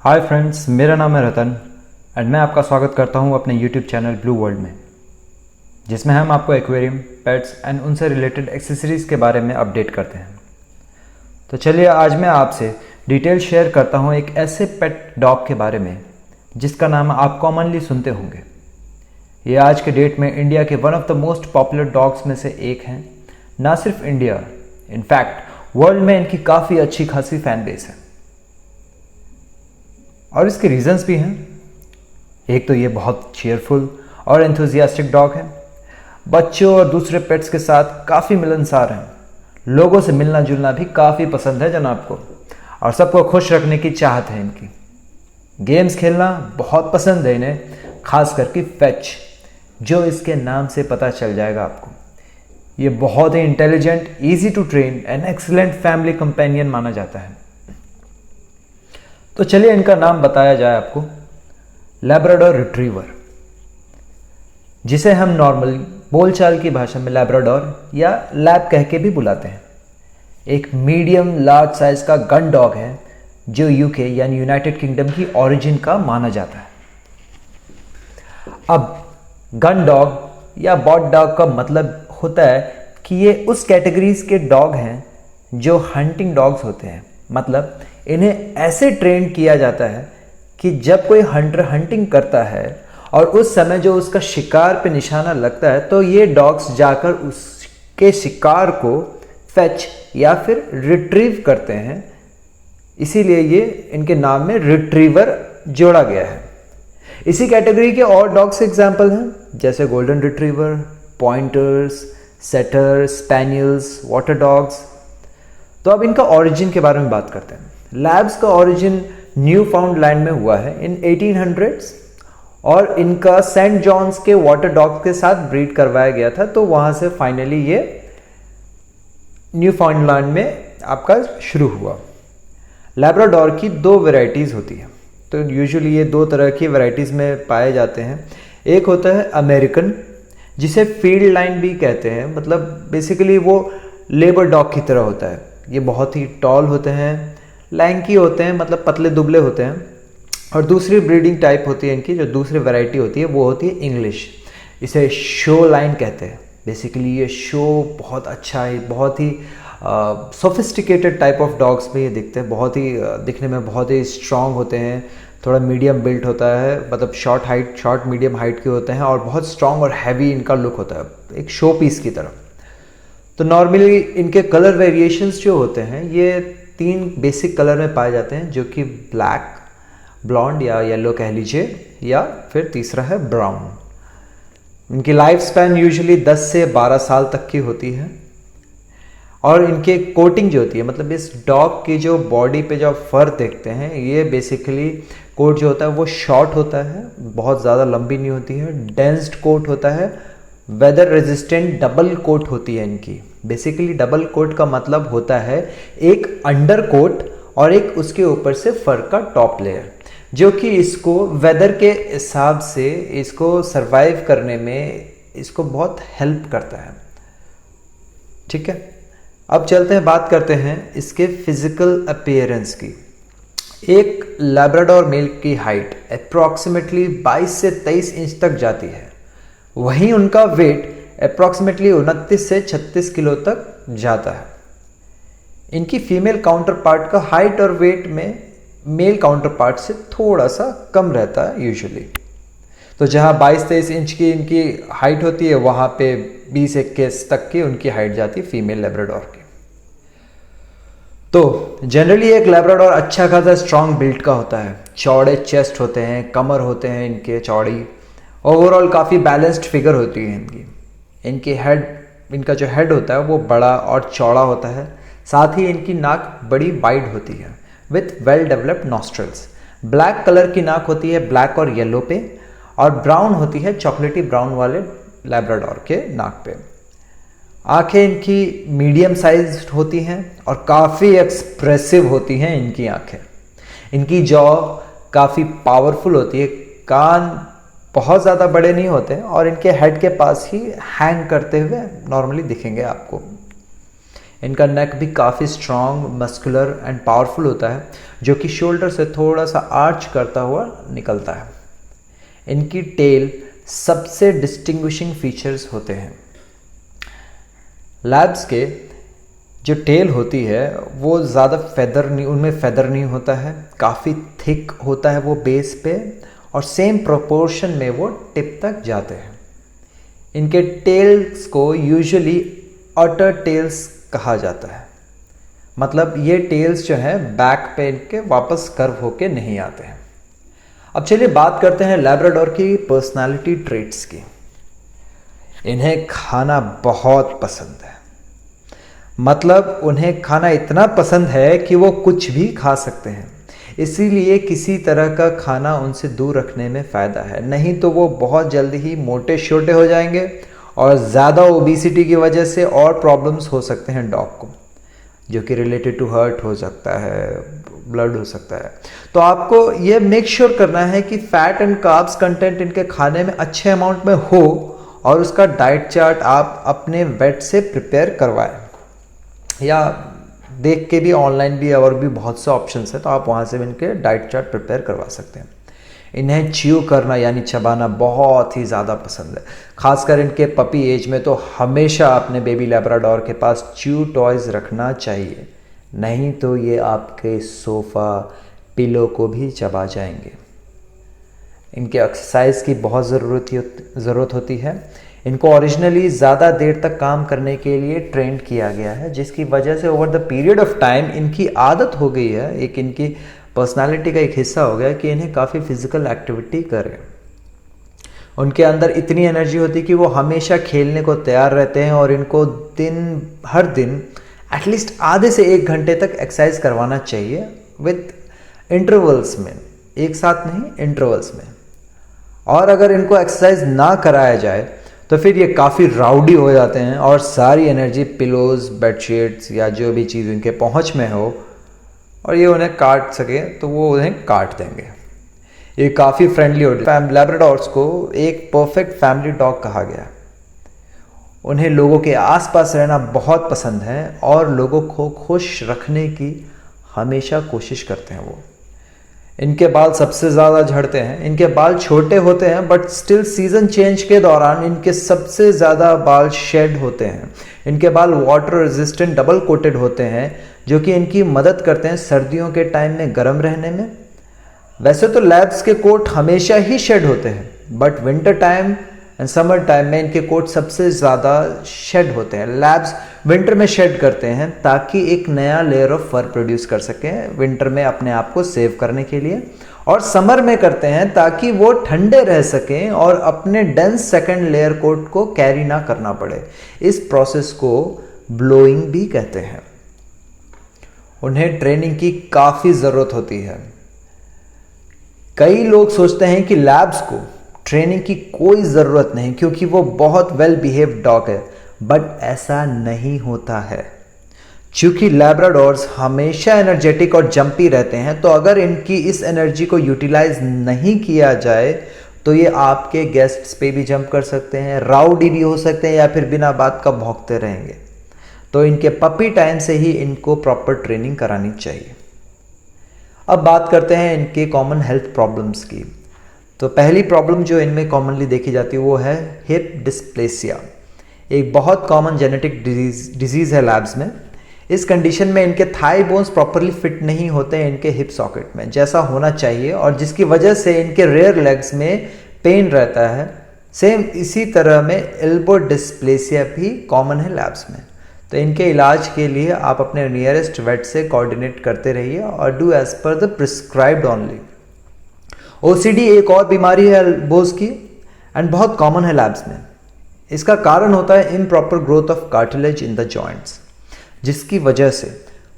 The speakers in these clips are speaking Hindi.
हाय फ्रेंड्स, मेरा नाम है रतन एंड मैं आपका स्वागत करता हूं अपने यूट्यूब चैनल ब्लू वर्ल्ड में, जिसमें हम आपको एक्वेरियम, पेट्स एंड उनसे रिलेटेड एक्सेसरीज़ के बारे में अपडेट करते हैं। तो चलिए आज मैं आपसे डिटेल शेयर करता हूं एक ऐसे पेट डॉग के बारे में जिसका नाम आप कॉमनली सुनते होंगे। ये आज के डेट में इंडिया के one of the most popular dogs में से एक हैं। ना सिर्फ इंडिया, इनफैक्ट वर्ल्ड में इनकी काफ़ी अच्छी खासी फैन बेस है और इसके रीजंस भी हैं। एक तो ये बहुत चीयरफुल और एंथुजियास्टिक डॉग है। बच्चों और दूसरे पेट्स के साथ काफ़ी मिलनसार हैं। लोगों से मिलना जुलना भी काफ़ी पसंद है जनाब को, और सबको खुश रखने की चाहत है इनकी। गेम्स खेलना बहुत पसंद है इन्हें, खास करके फेच, जो इसके नाम से पता चल जाएगा आपको। ये बहुत ही intelligent, easy to train and excellent family companion माना जाता है। तो चलिए इनका नाम बताया जाए आपको। लैब्राडोर रिट्रीवर, जिसे हम नॉर्मल बोलचाल की भाषा में लैब्राडोर या लैब कह के भी बुलाते हैं, एक मीडियम लार्ज साइज का गन डॉग है जो यूके यानी यूनाइटेड किंगडम की ओरिजिन का माना जाता है। अब गन डॉग या बॉट डॉग का मतलब होता है कि ये उस कैटेगरीज के डॉग हैं जो हंटिंग डॉग्स होते हैं। मतलब इन्हें ऐसे ट्रेन किया जाता है कि जब कोई हंटर हंटिंग करता है और उस समय जो उसका शिकार पे निशाना लगता है, तो ये डॉग्स जाकर उसके शिकार को फेच या फिर रिट्रीव करते हैं। इसीलिए ये इनके नाम में रिट्रीवर जोड़ा गया है। इसी कैटेगरी के और डॉग्स एग्जाम्पल हैं, जैसे golden retriever, pointers, setter, spaniels, water dogs. तो अब इनका ओरिजिन के बारे में बात करते हैं। लैब्स का ओरिजिन न्यू फाउंड लैंड में हुआ है इन 1800s, और इनका सेंट जॉन्स के वाटर डॉग के साथ ब्रीड करवाया गया था। तो वहां से फाइनली ये न्यू फाउंड लैंड में आपका शुरू हुआ। लैब्राडोर की दो वेराइटीज़ होती है, तो यूजुअली ये दो तरह की वेराइटीज़ में पाए जाते हैं। एक होता है अमेरिकन, जिसे फील्ड लाइन भी कहते हैं। मतलब बेसिकली वो लेबर डॉग की तरह होता है। ये बहुत ही टॉल होते हैं, लैंकी होते हैं, मतलब पतले दुबले होते हैं। और दूसरी ब्रीडिंग टाइप होती है इनकी, जो दूसरी वैरायटी होती है वो होती है इंग्लिश। इसे शो लाइन कहते हैं। बेसिकली ये शो बहुत अच्छा है, बहुत ही सोफिस्टिकेटेड टाइप ऑफ डॉग्स में ये दिखते हैं। बहुत ही दिखने में बहुत ही स्ट्रांग होते हैं, थोड़ा मीडियम बिल्ट होता है, मतलब शॉर्ट मीडियम हाइट के होते हैं, और बहुत स्ट्रांग और हैवी इनका लुक होता है, एक शो पीस की तरह। तो नॉर्मली इनके कलर वेरिएशंस जो होते हैं ये 3 बेसिक कलर में पाए जाते हैं, जो कि ब्लैक, ब्लॉन्ड या येलो कह लीजिए, या फिर तीसरा है ब्राउन। इनकी लाइफ स्पैन यूजुअली 10 से 12 साल तक की होती है। और इनके कोटिंग जो होती है, मतलब इस डॉग की जो बॉडी पे जो फर देखते हैं, ये बेसिकली कोट जो होता है वो शॉर्ट होता है, बहुत ज़्यादा लंबी नहीं होती है, डेंस्ड कोट होता है, वेदर रेजिस्टेंट डबल कोट होती है इनकी। बेसिकली डबल कोट का मतलब होता है एक अंडर कोट और एक उसके ऊपर से फर का टॉप लेयर, जो कि इसको वेदर के हिसाब से इसको सरवाइव करने में इसको बहुत हेल्प करता है। ठीक है, अब चलते हैं, बात करते हैं इसके फिजिकल अपीयरेंस की। एक लैब्राडोर मेल की हाइट अप्रॉक्सीमेटली 22 से 23 इंच तक जाती है। वहीं उनका वेट अप्रॉक्सीमेटली 29 से 36 किलो तक जाता है। इनकी फीमेल काउंटर पार्ट का हाइट और वेट में मेल काउंटर पार्ट से थोड़ा सा कम रहता है यूजुअली। तो जहां 22-23 इंच की इनकी हाइट होती है, वहां पे 20-21 तक की उनकी हाइट जाती है फीमेल लैब्राडोर की। तो जनरली एक लैब्राडोर अच्छा खासा स्ट्रांग बिल्ड का होता है। चौड़े चेस्ट होते हैं, कमर होते हैं इनके चौड़ी, ओवरऑल काफ़ी बैलेंस्ड फिगर होती है इनकी हेड, इनका जो हेड होता है वो बड़ा और चौड़ा होता है। साथ ही इनकी नाक बड़ी वाइड होती है with well developed nostrils. Black colour की नाक होती है, ब्लैक और येलो पे, और ब्राउन होती है चॉकलेटी ब्राउन वाले लैब्राडोर के नाक पे। आंखें इनकी मीडियम साइज होती हैं और काफ़ी एक्सप्रेसिव होती हैं इनकी आंखें। इनकी जॉ काफ़ी पावरफुल होती है, कान बहुत ज़्यादा बड़े नहीं होते और इनके हेड के पास ही हैंग करते हुए नॉर्मली दिखेंगे आपको। इनका नेक भी काफ़ी स्ट्रॉन्ग, मस्कुलर एंड पावरफुल होता है, जो कि शोल्डर से थोड़ा सा आर्च करता हुआ निकलता है। इनकी टेल सबसे डिस्टिंग्विशिंग फीचर्स होते हैं। लैब्स के जो टेल होती है वो ज़्यादा फेदर नहीं, उनमें फेदर नहीं होता है, काफ़ी थिक होता है वो बेस पे, और सेम प्रोपोर्शन में वो टिप तक जाते हैं। इनके टेल्स को यूजुअली ऑटर टेल्स कहा जाता है, मतलब ये टेल्स जो हैं बैक पे इनके वापस कर्व होके नहीं आते हैं। अब चलिए बात करते हैं लैब्राडोर की पर्सनालिटी ट्रेट्स की। इन्हें खाना बहुत पसंद है, मतलब उन्हें खाना इतना पसंद है कि वो कुछ भी खा सकते हैं, इसीलिए किसी तरह का खाना उनसे दूर रखने में फ़ायदा है, नहीं तो वो बहुत जल्दी ही मोटे छोटे हो जाएंगे और ज़्यादा ओबेसिटी की वजह से और प्रॉब्लम्स हो सकते हैं डॉग को, जो कि रिलेटेड टू हार्ट हो सकता है, ब्लड हो सकता है। तो आपको ये मेक श्योर करना है कि फैट एंड कार्ब्स कंटेंट इनके खाने में अच्छे अमाउंट में हो, और उसका डाइट चार्ट आप अपने वेट से प्रिपेयर करवाएं, या देख के भी, ऑनलाइन भी और भी बहुत से ऑप्शंस हैं, तो आप वहाँ से भी इनके डाइट चार्ट प्रिपेयर करवा सकते हैं। इन्हें च्यू करना यानी चबाना बहुत ही ज़्यादा पसंद है, खासकर इनके पपी एज में। तो हमेशा अपने बेबी लैब्राडोर के पास च्यू टॉयज़ रखना चाहिए, नहीं तो ये आपके सोफ़ा, पिलो को भी चबा जाएंगे। इनके एक्सरसाइज की बहुत ज़रूरत होती है। इनको ओरिजिनली ज़्यादा देर तक काम करने के लिए ट्रेंड किया गया है, जिसकी वजह से over the period of time इनकी आदत हो गई है, एक इनकी पर्सनालिटी का एक हिस्सा हो गया कि इन्हें काफ़ी फिजिकल एक्टिविटी करें। उनके अंदर इतनी एनर्जी होती है कि वो हमेशा खेलने को तैयार रहते हैं, और इनको हर दिन एटलीस्ट आधे से 1 घंटे तक एक्सरसाइज करवाना चाहिए, विथ इंटरवल्स में, एक साथ नहीं, इंटरवल्स में। और अगर इनको एक्सरसाइज ना कराया जाए तो फिर ये काफ़ी राउडी हो जाते हैं, और सारी एनर्जी पिलोज, बेडशीट्स या जो भी चीज़ इनके पहुंच में हो और ये उन्हें काट सके तो वो उन्हें काट देंगे। ये काफ़ी फ्रेंडली होते हैं। लैब्राडोर्स को एक परफेक्ट फैमिली डॉग कहा गया। उन्हें लोगों के आसपास रहना बहुत पसंद है, और लोगों को खुश रखने की हमेशा कोशिश करते हैं वो। इनके बाल सबसे ज़्यादा झड़ते हैं। इनके बाल छोटे होते हैं, बट स्टिल सीज़न चेंज के दौरान इनके सबसे ज़्यादा बाल शेड होते हैं। इनके बाल वाटर रेजिस्टेंट डबल कोटेड होते हैं, जो कि इनकी मदद करते हैं सर्दियों के टाइम में गर्म रहने में। वैसे तो लैब्स के कोट हमेशा ही शेड होते हैं, but winter time and summer time में इनके कोट सबसे ज़्यादा शेड होते हैं। लैब्स विंटर में शेड करते हैं ताकि एक नया लेयर ऑफ फर प्रोड्यूस कर सकें विंटर में अपने आप को सेव करने के लिए, और समर में करते हैं ताकि वो ठंडे रह सकें और अपने डेंस सेकंड लेयर कोट को कैरी ना करना पड़े। इस प्रोसेस को ब्लोइंग भी कहते हैं। उन्हें ट्रेनिंग की काफ़ी ज़रूरत होती है। कई लोग सोचते हैं कि लैब्स को ट्रेनिंग की कोई ज़रूरत नहीं क्योंकि वो बहुत वेल बिहेव्ड डॉग है, बट ऐसा नहीं होता है। चूंकि लैब्राडोर्स हमेशा एनर्जेटिक और जंपी रहते हैं, तो अगर इनकी इस एनर्जी को यूटिलाइज नहीं किया जाए तो ये आपके गेस्ट्स पे भी जंप कर सकते हैं, राउडी भी हो सकते हैं, या फिर बिना बात का भौंकते रहेंगे। तो इनके पपी टाइम से ही इनको प्रॉपर ट्रेनिंग करानी चाहिए। अब बात करते हैं इनके कॉमन हेल्थ प्रॉब्लम्स की। तो पहली प्रॉब्लम जो इनमें कॉमनली देखी जाती है वो है हिप डिस्प्लेसिया। एक बहुत कॉमन जेनेटिक डिजीज़ है लैब्स में। इस कंडीशन में इनके थाई बोन्स प्रॉपरली फिट नहीं होते हैं इनके हिप सॉकेट में जैसा होना चाहिए, और जिसकी वजह से इनके रेयर लेग्स में पेन रहता है। सेम इसी तरह में एल्बो डिस्प्लेसिया भी कॉमन है लैब्स में। तो इनके इलाज के लिए आप अपने नियरेस्ट वेट से कोऑर्डिनेट करते रहिए और do as per the prescribed only. OCD एक और बीमारी है एल्बोज की एंड बहुत कॉमन है लैब्स में। इसका कारण होता है improper growth of cartilage in the joints, जिसकी वजह से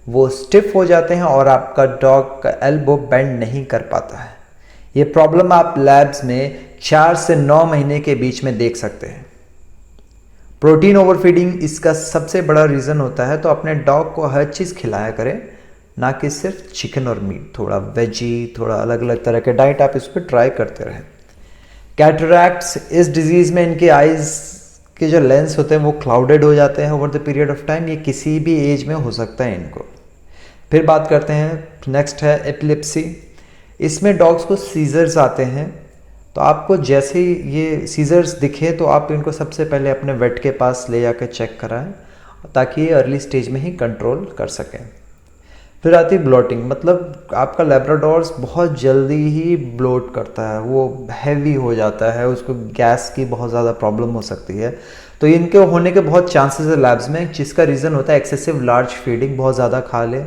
वो स्टिफ हो जाते हैं और आपका डॉग का एल्बो बेंड नहीं कर पाता है। ये प्रॉब्लम आप लैब्स में 4 से 9 महीने के बीच में देख सकते हैं। प्रोटीन ओवरफीडिंग इसका सबसे बड़ा रीज़न होता है, तो अपने डॉग को हर चीज़ खिलाया करें, ना कि सिर्फ चिकन और मीट। थोड़ा वेजी, थोड़ा अलग अलग तरह के डाइट आप इस पर ट्राई करते रहें। कैटरैक्ट्स इस डिजीज़ में इनके आइज़ के जो लेंस होते हैं वो क्लाउडेड हो जाते हैं over the period of time. ये किसी भी एज में हो सकता है इनको। फिर बात करते हैं, नेक्स्ट है एपिलेप्सी। इसमें डॉग्स को सीजर्स आते हैं। तो आपको जैसे ही ये सीजर्स दिखे तो आप इनको सबसे पहले अपने वेट के पास ले जाकर चेक कराएं ताकि ये अर्ली स्टेज में ही कंट्रोल कर सकें। फिर आती है ब्लोटिंग, मतलब आपका लैब्राडोर्स बहुत जल्दी ही ब्लोट करता है, वो हैवी हो जाता है, उसको गैस की बहुत ज़्यादा प्रॉब्लम हो सकती है। तो इनके होने के बहुत चांसेस है लैब्स में, जिसका रीज़न होता है एक्सेसिव लार्ज फीडिंग, बहुत ज़्यादा खा ले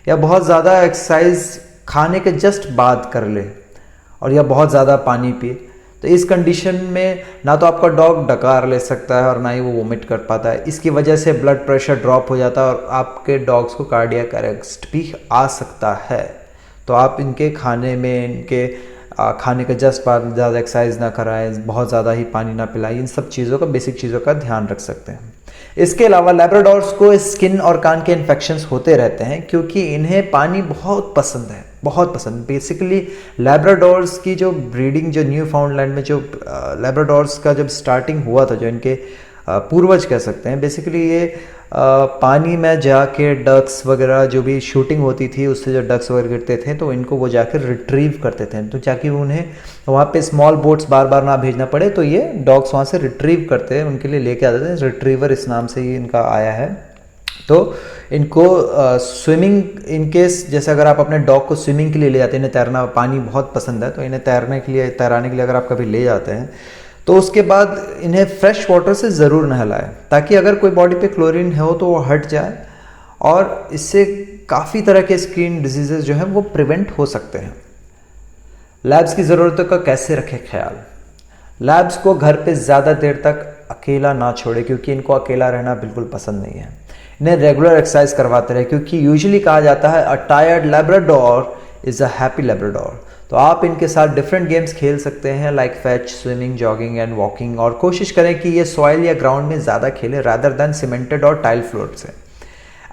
या बहुत ज़्यादा एक्सरसाइज खाने के जस्ट बाद कर ले और या बहुत ज़्यादा पानी पिए। तो इस कंडीशन में ना तो आपका डॉग डकार ले सकता है और ना ही वो वोमिट कर पाता है। इसकी वजह से ब्लड प्रेशर ड्रॉप हो जाता है और आपके डॉग्स को कार्डियक अरेस्ट भी आ सकता है। तो आप इनके खाने में, इनके खाने के जस्ट बाद ज़्यादा एक्सरसाइज ना कराएं, बहुत ज़्यादा ही पानी ना पिलाएं, इन सब चीज़ों का, बेसिक चीज़ों का ध्यान रख सकते हैं। इसके अलावा लैब्राडोर्स को स्किन और कान के इन्फेक्शंस होते रहते हैं क्योंकि इन्हें पानी बहुत पसंद है, बहुत पसंद। बेसिकली लैब्राडोर्स की जो ब्रीडिंग, जो न्यू फाउंडलैंड में जो लैब्राडोर्स का जब स्टार्टिंग हुआ था, जो इनके पूर्वज कह सकते हैं, बेसिकली ये पानी में जाके डक्स वगैरह जो भी शूटिंग होती थी उससे जो डक्स वगैरह गिरते थे तो इनको वो जाकर रिट्रीव करते थे। तो जाके उन्हें वहाँ पे स्मॉल बोट्स बार बार ना भेजना पड़े तो ये डॉग्स वहाँ से रिट्रीव करते हैं, उनके लिए लेके आते थे। रिट्रीवर इस नाम से ही इनका आया है। तो इनको स्विमिंग, इन केस जैसे अगर आप अपने डॉग को स्विमिंग के लिए ले जाते हैं, इन्हें तैरना, पानी बहुत पसंद है, तो इन्हें तैराने के लिए अगर आप कभी ले जाते हैं तो उसके बाद इन्हें फ्रेश वाटर से ज़रूर नहलाएं ताकि अगर कोई बॉडी पे क्लोरीन हो तो वो हट जाए और इससे काफ़ी तरह के स्किन डिजीजेज जो हैं वो प्रिवेंट हो सकते हैं। लैब्स की ज़रूरतों का कैसे रखें ख्याल? लैब्स को घर पे ज़्यादा देर तक अकेला ना छोड़े क्योंकि इनको अकेला रहना बिल्कुल पसंद नहीं है। इन्हें रेगुलर एक्सरसाइज करवाते रहे क्योंकि यूजुअली कहा जाता है a tired Labrador is a happy Labrador. तो आप इनके साथ डिफरेंट गेम्स खेल सकते हैं like fetch, swimming, jogging and walking, और कोशिश करें कि ये सॉइल या ग्राउंड में ज़्यादा खेलें रादर दैन सीमेंटेड और टाइल फ्लोर से,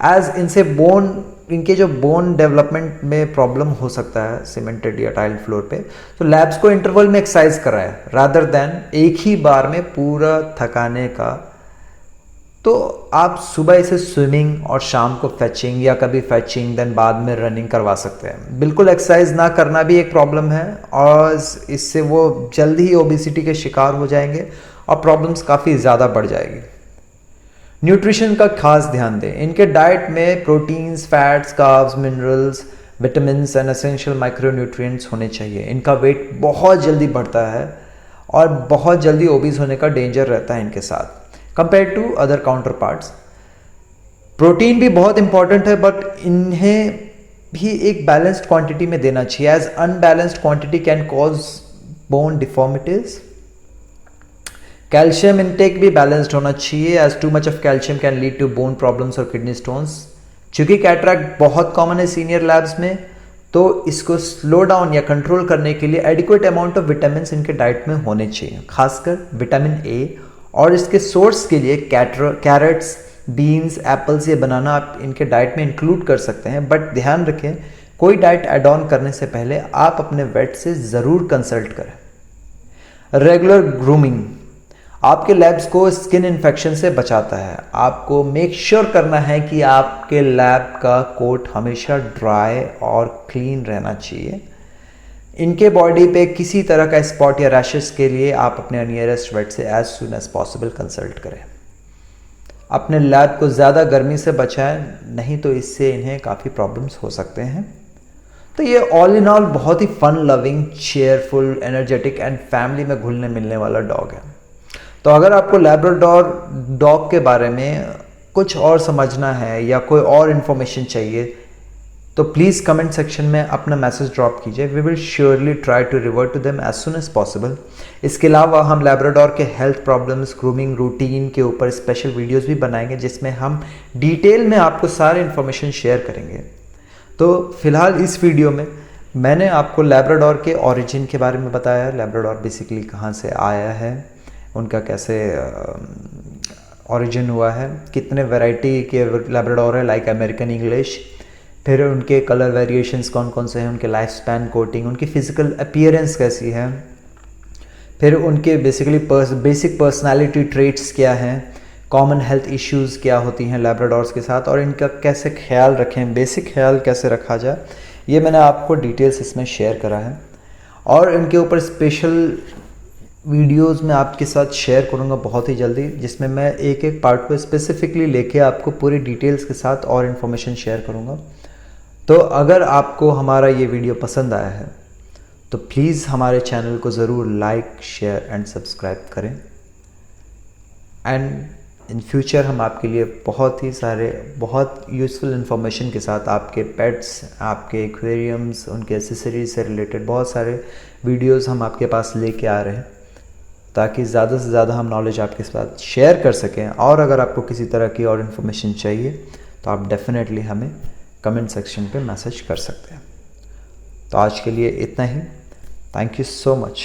एज इनसे इनके जो बोन डेवलपमेंट में प्रॉब्लम हो सकता है सीमेंटेड या टाइल फ्लोर पे। तो लैब्स को इंटरवल में एक्सरसाइज कराएं रादर दैन एक ही बार में पूरा थकाने का। तो आप सुबह इसे स्विमिंग और शाम को फैचिंग या कभी फैचिंग देन बाद में रनिंग करवा सकते हैं। बिल्कुल एक्सरसाइज ना करना भी एक प्रॉब्लम है और इससे वो जल्दी ही ओबेसिटी के शिकार हो जाएंगे और प्रॉब्लम्स काफ़ी ज़्यादा बढ़ जाएगी। न्यूट्रिशन का खास ध्यान दें। इनके डाइट में proteins, fats, carbs, minerals, vitamins and essential micronutrients होने चाहिए। इनका वेट बहुत जल्दी बढ़ता है और बहुत जल्दी ओबीज होने का डेंजर रहता है इनके साथ compare to other counter. Protein भी बहुत इंपॉर्टेंट है बट इन्हें भी एक बैलेंस्ड क्वांटिटी में देना चाहिए, as unbalanced quantity can cause bone deformities. Calcium intake भी बैलेंस्ड होना चाहिए, as too much of calcium can lead to bone problems और किडनी स्टोन्स। चूंकि कैटरैक्ट बहुत कॉमन है सीनियर लैब्स में, तो इसको स्लो डाउन या कंट्रोल करने के लिए एडिक्वेट अमाउंट ऑफ विटामिन इनके डाइट में होने चाहिए, खासकर विटामिन ए। और इसके सोर्स के लिए कैरेट्स, बीन्स, एप्पल्स या बनाना आप इनके डाइट में इंक्लूड कर सकते हैं। बट ध्यान रखें, कोई डाइट ऐड ऑन करने से पहले आप अपने वेट से ज़रूर कंसल्ट करें। रेगुलर ग्रूमिंग आपके लैब्स को स्किन इन्फेक्शन से बचाता है। आपको मेक श्योर करना है कि आपके लैब का कोट हमेशा ड्राई और क्लीन रहना चाहिए। इनके बॉडी पे किसी तरह का स्पॉट या रैशेस के लिए आप अपने नियरेस्ट वेट से as soon as possible consult करें। अपने लैब को ज़्यादा गर्मी से बचाएं, नहीं तो इससे इन्हें काफ़ी प्रॉब्लम्स हो सकते हैं। तो ये ऑल इन ऑल बहुत ही fun loving, cheerful, energetic and family में घुलने मिलने वाला डॉग है। तो अगर आपको लैब्राडोर डॉग के बारे में कुछ और समझना है या कोई और इन्फॉर्मेशन चाहिए तो प्लीज़ कमेंट सेक्शन में अपना मैसेज ड्रॉप कीजिए। We will surely try to revert to them as soon as possible. इसके अलावा हम लैब्राडोर के हेल्थ प्रॉब्लम्स, ग्रूमिंग रूटीन के ऊपर स्पेशल वीडियोस भी बनाएंगे जिसमें हम डिटेल में आपको सारे इन्फॉर्मेशन शेयर करेंगे। तो फिलहाल इस वीडियो में मैंने आपको लैब्राडोर के ओरिजिन के बारे में बताया, लैब्राडोर बेसिकली कहाँ से आया है, उनका कैसे ओरिजिन हुआ है, कितने वैरायटी के लैब्राडोर है लाइक अमेरिकन इंग्लिश, फिर उनके कलर वेरिएशंस कौन कौन से हैं, उनके लाइफ स्पैन, कोटिंग, उनकी फिजिकल अपीयरेंस कैसी है, फिर उनके बेसिक पर्सनालिटी ट्रेट्स क्या हैं, कॉमन हेल्थ इश्यूज़ क्या होती हैं लैब्राडोर्स के साथ, और इनका कैसे ख्याल रखें, बेसिक ख्याल कैसे रखा जाए, ये मैंने आपको डिटेल्स इसमें शेयर करा है। और इनके ऊपर स्पेशल वीडियोस मैं आपके साथ शेयर करूंगा बहुत ही जल्दी, जिसमें मैं एक एक पार्ट को स्पेसिफिकली लेके आपको पूरी डिटेल्स के साथ और इन्फॉर्मेशन शेयर करूंगा। तो अगर आपको हमारा ये वीडियो पसंद आया है तो प्लीज़ हमारे चैनल को ज़रूर लाइक, शेयर एंड सब्सक्राइब करें। एंड इन फ्यूचर हम आपके लिए बहुत यूज़फुल इन्फॉर्मेशन के साथ आपके पेट्स, आपके एक्वेरियम्स, उनके एसेसरीज से रिलेटेड बहुत सारे वीडियोस हम आपके पास लेके आ रहे हैं, ताकि ज़्यादा से ज़्यादा हम नॉलेज आपके साथ शेयर कर सकें। और अगर आपको किसी तरह की और इन्फॉर्मेशन चाहिए तो आप डेफिनेटली हमें कमेंट सेक्शन पे मैसेज कर सकते हैं। तो आज के लिए इतना ही। Thank you so much.